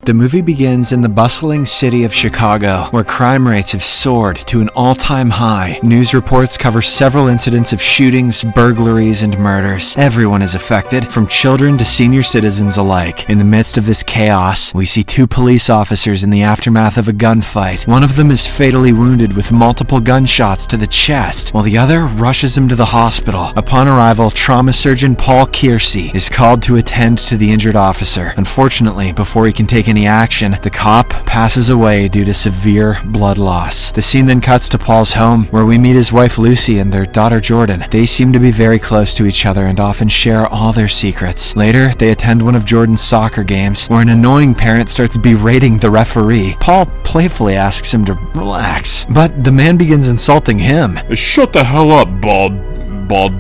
The movie begins in the bustling city of Chicago, where crime rates have soared to an all-time high. News reports cover several incidents of shootings, burglaries, and murders. Everyone is affected, from children to senior citizens alike. In the midst of this chaos, we see two police officers in the aftermath of a gunfight. One of them is fatally wounded with multiple gunshots to the chest, while the other rushes him to the hospital. Upon arrival, trauma surgeon Paul Kiersey is called to attend to the injured officer. Unfortunately, before he can take any action, the cop passes away due to severe blood loss. The scene then cuts to Paul's home, where we meet his wife Lucy and their daughter Jordan. They seem to be very close to each other and often share all their secrets. Later, they attend one of Jordan's soccer games, where an annoying parent starts berating the referee. Paul playfully asks him to relax, but the man begins insulting him. Shut the hell up,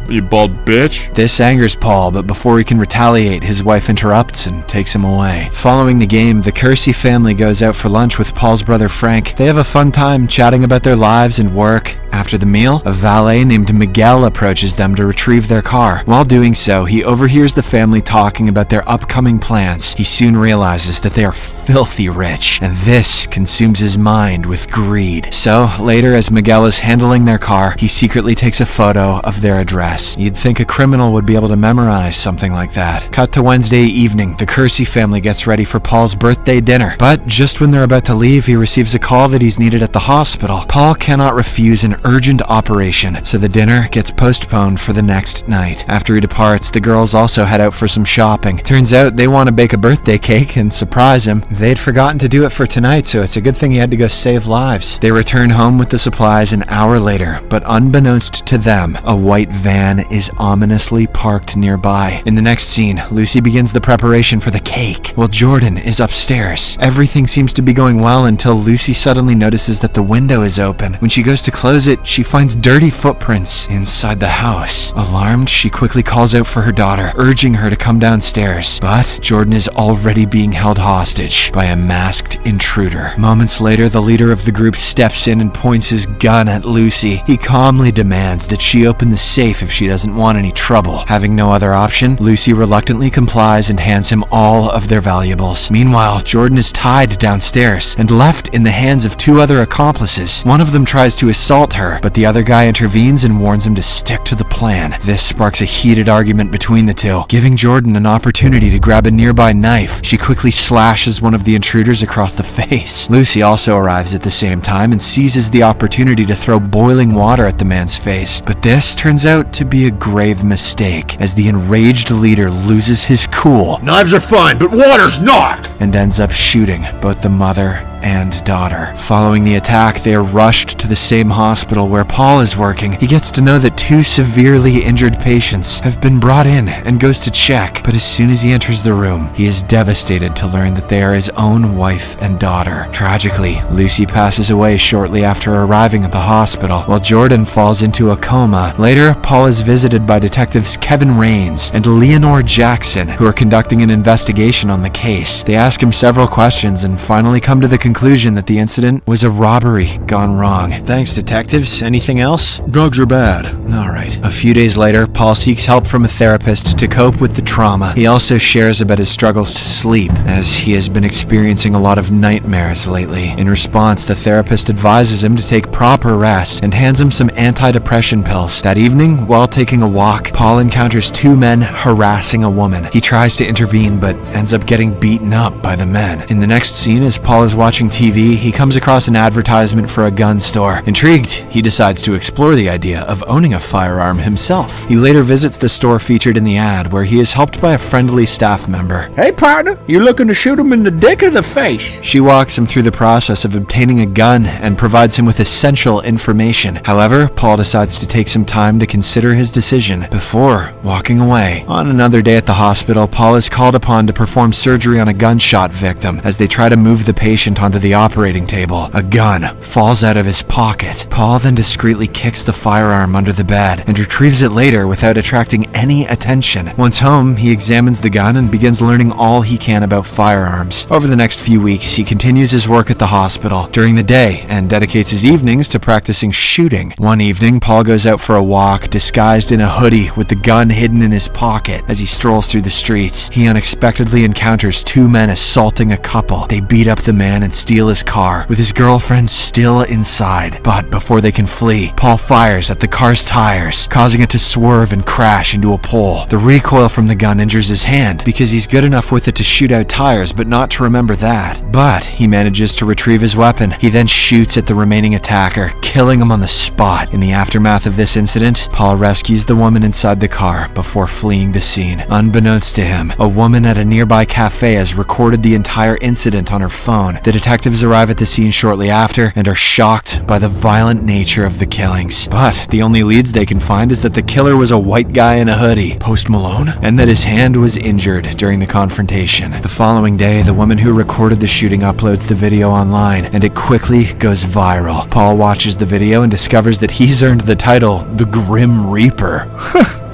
you bald bitch. This angers Paul, but before he can retaliate, his wife interrupts and takes him away. Following the game, the Kiersey family goes out for lunch with Paul's brother Frank. They have a fun time chatting about their lives and work. After the meal, a valet named Miguel approaches them to retrieve their car. While doing so, he overhears the family talking about their upcoming plans. He soon realizes that they are filthy rich, and this consumes his mind with greed. So, later, as Miguel is handling their car, he secretly takes a photo of their address. You'd think a criminal would be able to memorize something like that. Cut to Wednesday evening, the Kiersey family gets ready for Paul's birthday dinner. But just when they're about to leave, he receives a call that he's needed at the hospital. Paul cannot refuse an urgent operation, so the dinner gets postponed for the next night. After he departs, the girls also head out for some shopping. Turns out they want to bake a birthday cake and surprise him. They'd forgotten to do it for tonight, so it's a good thing he had to go save lives. They return home with the supplies an hour later, but unbeknownst to them, a white van is ominously parked nearby. In the next scene, Lucy begins the preparation for the cake, while Jordan is upstairs. Everything seems to be going well until Lucy suddenly notices that the window is open. When she goes to close it, she finds dirty footprints inside the house. Alarmed, she quickly calls out for her daughter, urging her to come downstairs. But Jordan is already being held hostage by a masked intruder. Moments later, the leader of the group steps in and points his gun at Lucy. He calmly demands that she open the safe if she doesn't want any trouble. Having no other option, Lucy reluctantly complies and hands him all of their valuables. Meanwhile, Jordan is tied downstairs and left in the hands of two other accomplices. One of them tries to assault her, but the other guy intervenes and warns him to stick to the plan. This sparks a heated argument between the two, giving Jordan an opportunity to grab a nearby knife. She quickly slashes one of the intruders across the face. Lucy also arrives at the same time and seizes the opportunity to throw boiling water at the man's face. But this turns out to be a grave mistake, as the enraged leader loses his cool. Knives are fine, but water's not! And ends up shooting both the mother and daughter. Following the attack, they are rushed to the same hospital where Paul is working. He gets to know that two severely injured patients have been brought in and goes to check. But as soon as he enters the room, he is devastated to learn that they are his own wife and daughter. Tragically, Lucy passes away shortly after arriving at the hospital, while Jordan falls into a coma. Later, Paul is visited by detectives Kevin Raines and Leonore Jackson, who are conducting an investigation on the case. They ask him several questions and finally come to the conclusion that the incident was a robbery gone wrong. Thanks, detectives. Anything else? Drugs are bad. Alright. A few days later, Paul seeks help from a therapist to cope with the trauma. He also shares about his struggles to sleep, as he has been experiencing a lot of nightmares lately. In response, the therapist advises him to take proper rest and hands him some antidepressant pills. That evening, while taking a walk, Paul encounters two men harassing a woman. He tries to intervene, but ends up getting beaten up by the men. In the next scene, as Paul is watching TV, he comes across an advertisement for a gun store. Intrigued, he decides to explore the idea of owning a firearm himself. He later visits the store featured in the ad, where he is helped by a friendly staff member. Hey partner, you looking to shoot him in the dick or the face? She walks him through the process of obtaining a gun and provides him with essential information. However, Paul decides to take some time to consider his decision before walking away. On another day at the hospital, Paul is called upon to perform surgery on a gunshot victim. As they try to move the patient onto onto the operating table. A gun falls out of his pocket. Paul then discreetly kicks the firearm under the bed and retrieves it later without attracting any attention. Once home, he examines the gun and begins learning all he can about firearms. Over the next few weeks, he continues his work at the hospital during the day and dedicates his evenings to practicing shooting. One evening, Paul goes out for a walk, disguised in a hoodie with the gun hidden in his pocket. As he strolls through the streets, he unexpectedly encounters two men assaulting a couple. They beat up the man and steal his car, with his girlfriend still inside. But before they can flee, Paul fires at the car's tires, causing it to swerve and crash into a pole. The recoil from the gun injures his hand because he's good enough with it to shoot out tires, but not to remember that. But he manages to retrieve his weapon. He then shoots at the remaining attacker, killing him on the spot. In the aftermath of this incident, Paul rescues the woman inside the car before fleeing the scene. Unbeknownst to him, a woman at a nearby cafe has recorded the entire incident on her phone. The detectives arrive at the scene shortly after and are shocked by the violent nature of the killings. But the only leads they can find is that the killer was a white guy in a hoodie, Post Malone, and that his hand was injured during the confrontation. The following day, the woman who recorded the shooting uploads the video online, and it quickly goes viral. Paul watches the video and discovers that he's earned the title, the Grim Reaper.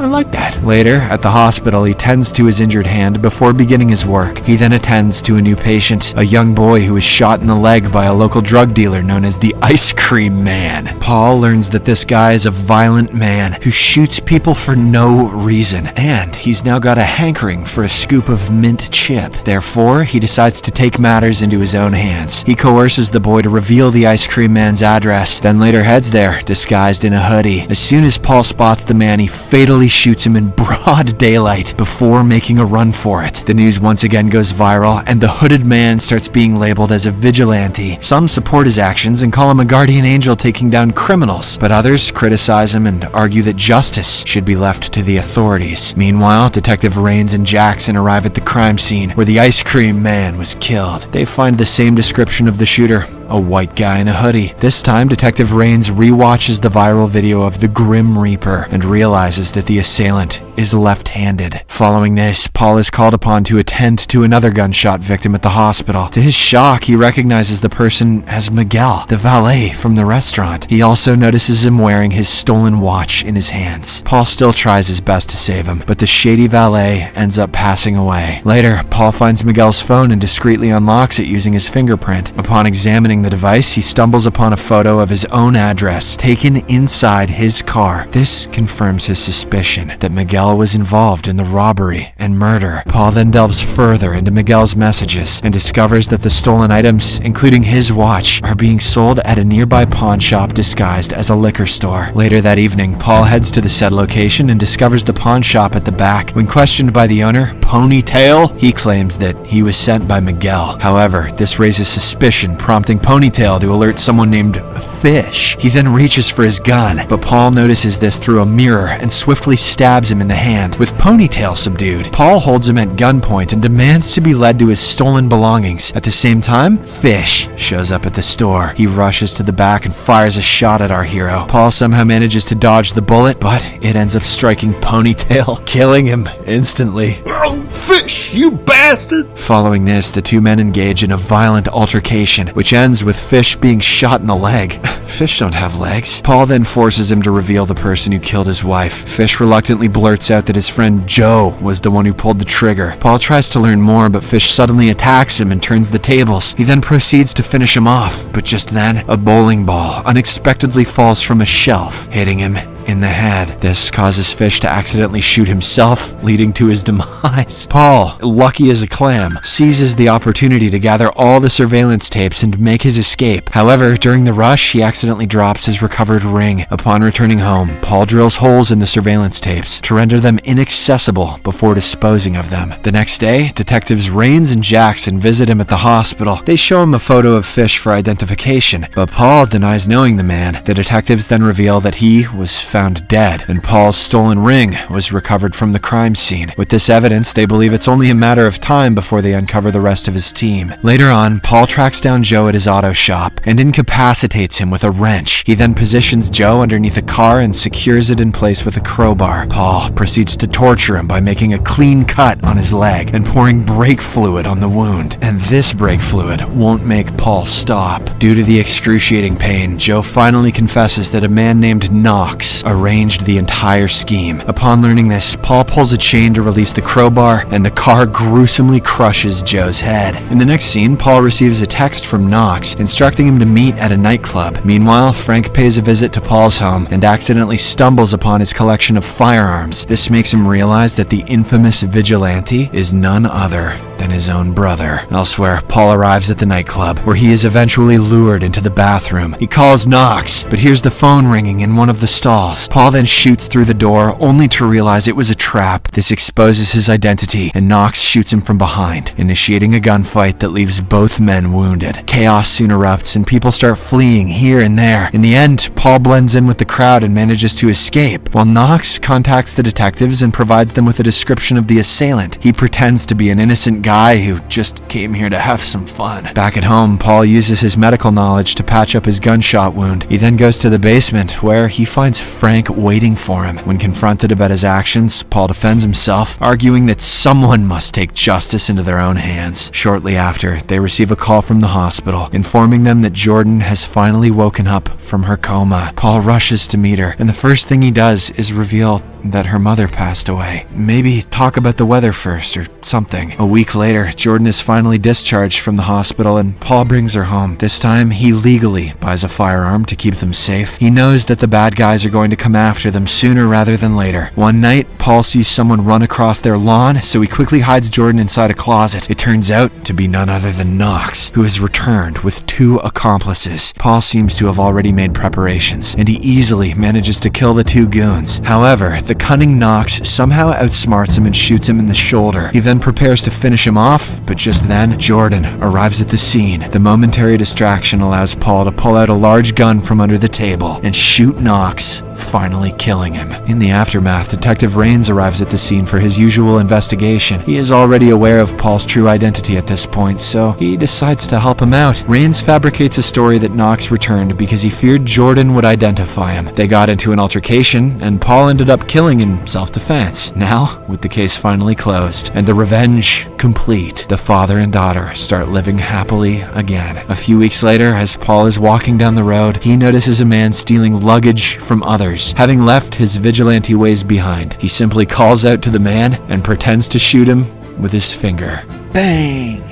I like that. Later, at the hospital, he tends to his injured hand before beginning his work. He then attends to a new patient, a young boy who was shot in the leg by a local drug dealer known as the Ice Cream Man. Paul learns that this guy is a violent man who shoots people for no reason, and he's now got a hankering for a scoop of mint chip. Therefore, he decides to take matters into his own hands. He coerces the boy to reveal the Ice Cream Man's address, then later heads there, disguised in a hoodie. As soon as Paul spots the man, he fatally shoots him in broad daylight before making a run for it. The news once again goes viral, and the hooded man starts being labeled as a vigilante. Some support his actions and call him a guardian angel taking down criminals, but others criticize him and argue that justice should be left to the authorities. Meanwhile, Detective Raines and Jackson arrive at the crime scene where the Ice Cream Man was killed. They find the same description of the shooter, a white guy in a hoodie. This time, Detective Raines rewatches the viral video of the Grim Reaper and realizes that the assailant is left-handed. Following this, Paul is called upon to attend to another gunshot victim at the hospital. To his shock, he recognizes the person as Miguel, the valet from the restaurant. He also notices him wearing his stolen watch in his hands. Paul still tries his best to save him, but the shady valet ends up passing away. Later, Paul finds Miguel's phone and discreetly unlocks it using his fingerprint. Upon examining the device, he stumbles upon a photo of his own address taken inside his car. This confirms his suspicion that Miguel was involved in the robbery and murder. Paul then delves further into Miguel's messages and discovers that the stolen items, including his watch, are being sold at a nearby pawn shop disguised as a liquor store. Later that evening, Paul heads to the said location and discovers the pawn shop at the back. When questioned by the owner, Ponytail, he claims that he was sent by Miguel. However, this raises suspicion, prompting Ponytail to alert someone named Fish. He then reaches for his gun, but Paul notices this through a mirror and swiftly stabs him in the hand. With Ponytail subdued, Paul holds him at gunpoint and demands to be led to his stolen belongings. At the same time, Fish shows up at the store. He rushes to the back and fires a shot at our hero. Paul somehow manages to dodge the bullet, but it ends up striking Ponytail, killing him instantly. Oh, Fish, you bastard! Following this, the two men engage in a violent altercation, which ends with Fish being shot in the leg. Fish don't have legs. Paul then forces him to reveal the person who killed his wife. Fish reluctantly blurts out that his friend Joe was the one who pulled the trigger. Paul tries to learn more, but Fish suddenly attacks him and turns the tables. He then proceeds to finish him off, but just then, a bowling ball unexpectedly falls from a shelf, hitting him in the head. This causes Fish to accidentally shoot himself, leading to his demise. Paul, lucky as a clam, seizes the opportunity to gather all the surveillance tapes and make his escape. However, during the rush, he accidentally drops his recovered ring. Upon returning home, Paul drills holes in the surveillance tapes to render them inaccessible before disposing of them. The next day, detectives Raines and Jackson visit him at the hospital. They show him a photo of Fish for identification, but Paul denies knowing the man. The detectives then reveal that he was found found dead, and Paul's stolen ring was recovered from the crime scene. With this evidence, they believe it's only a matter of time before they uncover the rest of his team. Later on, Paul tracks down Joe at his auto shop and incapacitates him with a wrench. He then positions Joe underneath a car and secures it in place with a crowbar. Paul proceeds to torture him by making a clean cut on his leg and pouring brake fluid on the wound. And this brake fluid won't make Paul stop. Due to the excruciating pain, Joe finally confesses that a man named Knox arranged the entire scheme. Upon learning this, Paul pulls a chain to release the crowbar, and the car gruesomely crushes Joe's head. In the next scene, Paul receives a text from Knox instructing him to meet at a nightclub. Meanwhile, Frank pays a visit to Paul's home and accidentally stumbles upon his collection of firearms. This makes him realize that the infamous vigilante is none other than his own brother. Elsewhere, Paul arrives at the nightclub, where he is eventually lured into the bathroom. He calls Knox, but hears the phone ringing in one of the stalls. Paul then shoots through the door, only to realize it was a trap. This exposes his identity, and Knox shoots him from behind, initiating a gunfight that leaves both men wounded. Chaos soon erupts, and people start fleeing here and there. In the end, Paul blends in with the crowd and manages to escape, while Knox contacts the detectives and provides them with a description of the assailant. He pretends to be an innocent guy who just came here to have some fun. Back at home, Paul uses his medical knowledge to patch up his gunshot wound. He then goes to the basement, where he finds Frank waiting for him. When confronted about his actions, Paul defends himself, arguing that someone must take justice into their own hands. Shortly after, they receive a call from the hospital, informing them that Jordan has finally woken up from her coma. Paul rushes to meet her, and the first thing he does is reveal that her mother passed away. Maybe talk about the weather first or something. A week later, Jordan is finally discharged from the hospital and Paul brings her home. This time, he legally buys a firearm to keep them safe. He knows that the bad guys are going to come after them sooner rather than later. One night, Paul sees someone run across their lawn, so he quickly hides Jordan inside a closet. It turns out to be none other than Knox, who has returned with 2 accomplices. Paul seems to have already made preparations, and he easily manages to kill the 2 goons. However, the cunning Knox somehow outsmarts him and shoots him in the shoulder. He then prepares to finish him off, but just then, Jordan arrives at the scene. The momentary distraction allows Paul to pull out a large gun from under the table and shoot Knox, finally killing him. In the aftermath, Detective Rains arrives at the scene for his usual investigation. He is already aware of Paul's true identity at this point, so he decides to help him out. Rains fabricates a story that Knox returned because he feared Jordan would identify him. They got into an altercation, and Paul ended up killing in self-defense. Now, with the case finally closed and the revenge complete, the father and daughter start living happily again. A few weeks later, as Paul is walking down the road, he notices a man stealing luggage from others. Having left his vigilante ways behind, he simply calls out to the man and pretends to shoot him with his finger. Bang!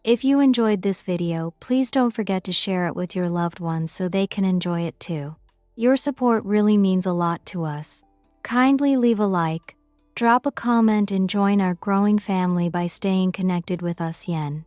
If you enjoyed this video, please don't forget to share it with your loved ones so they can enjoy it too. Your support really means a lot to us. Kindly leave a like, drop a comment and join our growing family by staying connected with us yen.